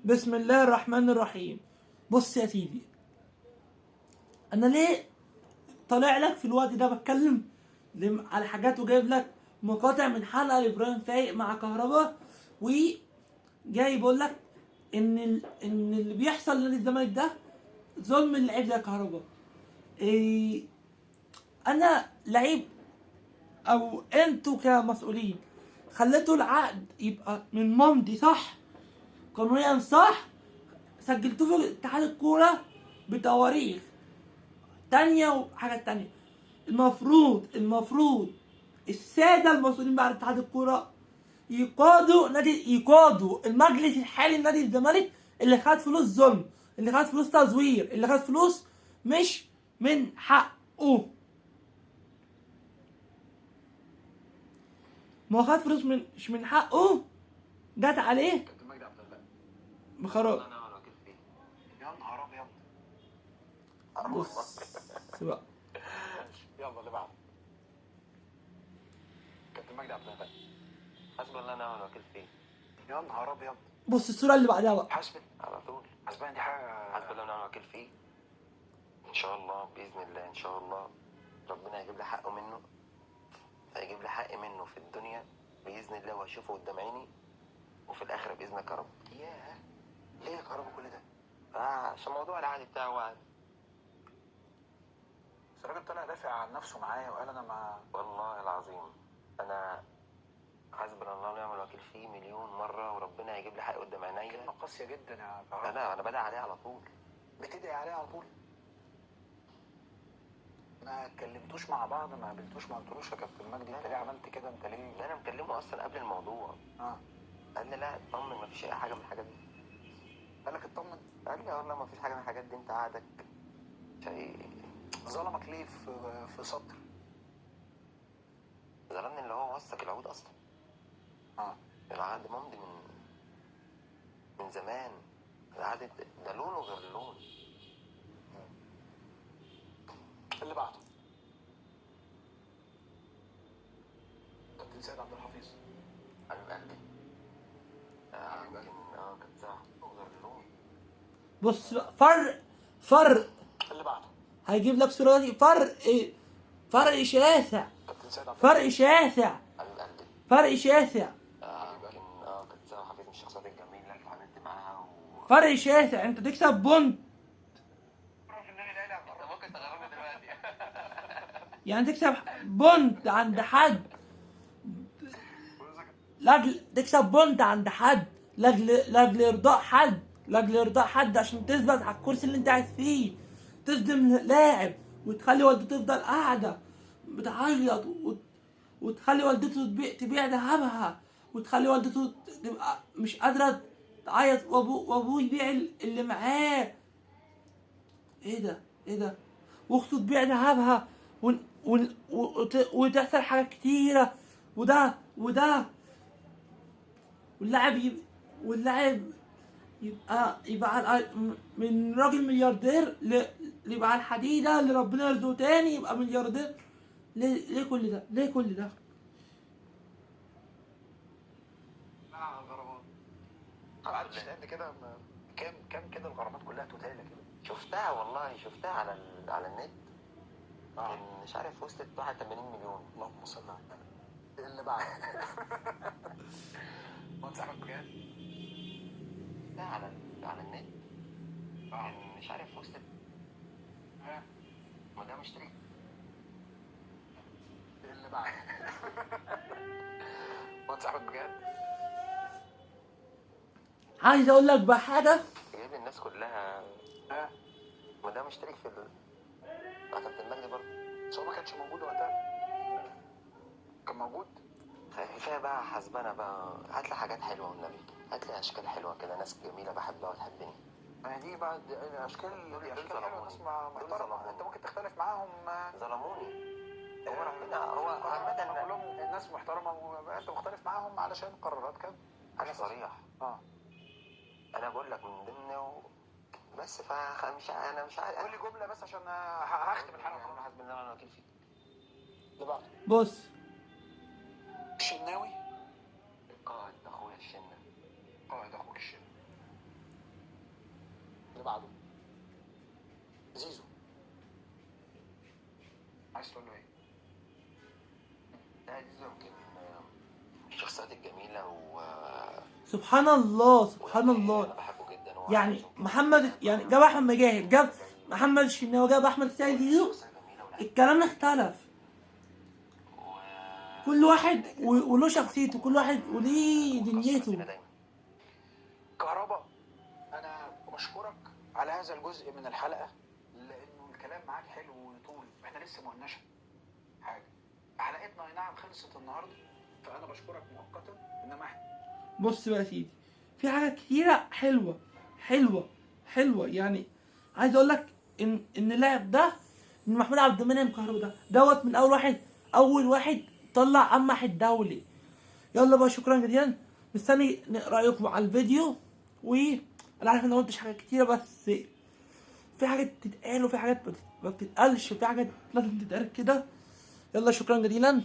بسم الله الرحمن الرحيم. بص يا سيدي، انا ليه طالع لك في الوقت ده بتكلم على حاجات وجايب لك مقاطع من حلقه لابراهيم فايق مع كهربا، وجاي بقول لك ان اللي بيحصل لنادي الزمالك ده ظلم اللعيب زي كهربا. إيه، انا لعيب او انتوا كمسؤولين خليتوا العقد يبقى من ممضي صح، قانونيا صح، سجلتوه في اتحاد الكوره بتواريخ تانية وحاجات تانية. المفروض السادة المسؤولين بعد اتحاد الكورة يقادوا المجلس الحالي لنادي الزمالك اللي خد فلوس ظلم، اللي خد فلوس تزوير، اللي خد فلوس مش من حقه. ما هو خد فلوس مش من حقه، جت عليه كابتن مجدي عبد الغني بخراب. انا اعرف كيف فيه. يا نهار ابيض. بص بقى، يلا اللي بعده. كابتن مجدي عبد الغني حسب الله ونعم الوكيل فيه. يا نهار ابيض. بص الصورة اللي بعدها بقى. حسبي على طول. حسبان دي حاجه. حسب الله ونعم الوكيل فيه. ان شاء الله باذن الله ان شاء الله ربنا هيجيب لي حقه منه، هيجيب لي حقي منه في الدنيا باذن الله، وهشوفه قدام عيني، وفي الاخره باذن الله يا رب. ياه، ليه يا كهربا كل ده؟ عشان موضوع العقد بتاعه وعد. بس الراجل طلع دافع عن نفسه معايا وقال انا ما. والله العظيم انا حسبنا الله ونعم الوكيل فيه مليون مره، وربنا هيجيب لي حقي قدام عينيا. كلمه قاسيه جدا يا كهربا. انا بدعي عليه على طول. بتدعي عليه على طول؟ ما اتكلمتوش مع بعض، ما قابلتوش، ما قلتلوش يا كابتن مجدي انت ليه عملت كده، انت ليه؟ انا مكلمه اصلا قبل الموضوع. قال لي لا اطمن مفيش اي حاجه من الحاجات دي. قال لك اطمن؟ قال لي والله مفيش حاجه من الحاجات دي، انت عقدك شيء. ظلمك ليه في سطر؟ ظلمني اللي هو وثق العقود اصلا. العقد ممضي من زمان. العقد ده لونه غير اللون. اللي بعده. كابتن سيد عبد الحفيظ. حبيب قلبي. كانت ساعة غير اللون. بص بقى، فرق اللي بعده. هيجيب لك صورة دي، فرق شاسع، كابتن سيد عبد فرق شاسع، حبيب قلبي. فرق شاسع، كانت ساعة حفيظ من الشخصيات الجميلة اللي اتعاملت معاها فرق شاسع. انت تكسب بونت، انت ممكن تغرمني دلوقتي. يعني تكسب بونت عند حد، تكسب بونت عند حد لاجل ارضاء حد، لاجل ارضاء حد عشان تثبت على الكرسي اللي انت قاعد فيه، تظلم لاعب وتخلي والدته تفضل قاعده بتعيط وتخلي والدته تبيع ذهبها، وتخلي والدته تبقى مش قادره تعيط، وابوه يبيع اللي معاه. ايه ده واخته تبيع ذهبها وتحصل حاجات كتيره، وده واللاعب يبقى من راجل ملياردير يبقى على الحديده اللي ربنا يرزقه تاني يبقى ملياردير. ليه كل ده؟ ليه كل ده؟ غرامات. ما قعدتش تعد كده كام كده الغرامات كلها توتالة كده؟ شفتها والله، شفتها على النت. كان مش عارف وصلت 81 مليون. اللهم صل على النبي. اللي بعده. وانت صاحبك بجد؟ لا على النت. كان مش عارف وصلت. ما ده مشتري. اللي بعده. وانت صاحبك بجد؟ عايز اقول لك بقى حاجه، جايب الناس كلها. ما ده مشترك في كابتن مجدي برضه. بس هو ما كانش موجود وقتها. كان موجود؟ كفايه بقى حسبنا بقى، هات لي حاجات حلوه والنبي، هات لي اشكال حلوه كده، ناس جميله بحبها وتحبني. ما هي دي بقى اشكال حلوه، ناس محترمه انت ممكن تختلف معاهم. ظلموني. هو ربنا هو عامه كلهم الناس محترمه وانت مختلف معاهم علشان قرارات كانت انا صريح. انا بقول لك من ضمن بس انا مش عارف. قول لي جمله بس عشان هختم الحلقه. حسب الله ونعم الوكيل فيه. اللي بعده. بص الشناوي. قائد اخويا الشنه. قائد اخوك الشناوي. اللي بعده. زيزو عايز تقول له ايه؟ لا زيزو يمكن من الشخصيات الجميله سبحان الله سبحان انا الله. بحبه جدا يعني محمد يعني جاب احمد مجاهد، جاب محمد الشناوي، جاب احمد السيد زيزو، الكلام اختلف. كل واحد وله شخصيته، كل واحد وليه دنيته. كهربا، انا بشكرك على هذا الجزء من الحلقه لانه الكلام معاك حلو ويطول، احنا لسه ما قلناش حاجه. حلقتنا اي نعم خلصت النهارده، فانا بشكرك مؤقتا، انما احنا بص بقى يا سيدي، في حاجات كتيرة حلوة يعني. عايز اقول لك ان اللاعب ده، ان محمود عبد المنعم كهربا ده دوت من اول واحد طلع امح الدولي. يلا بقى، شكرا جزيلا، مستني رايكم على الفيديو. وانا عارف ان ما قلتش حاجات كتيرة، بس في حاجات تتقال وفي حاجات ما بتتقالش، وفي حاجات لازم تتقال كده. يلا شكرا جزيلا.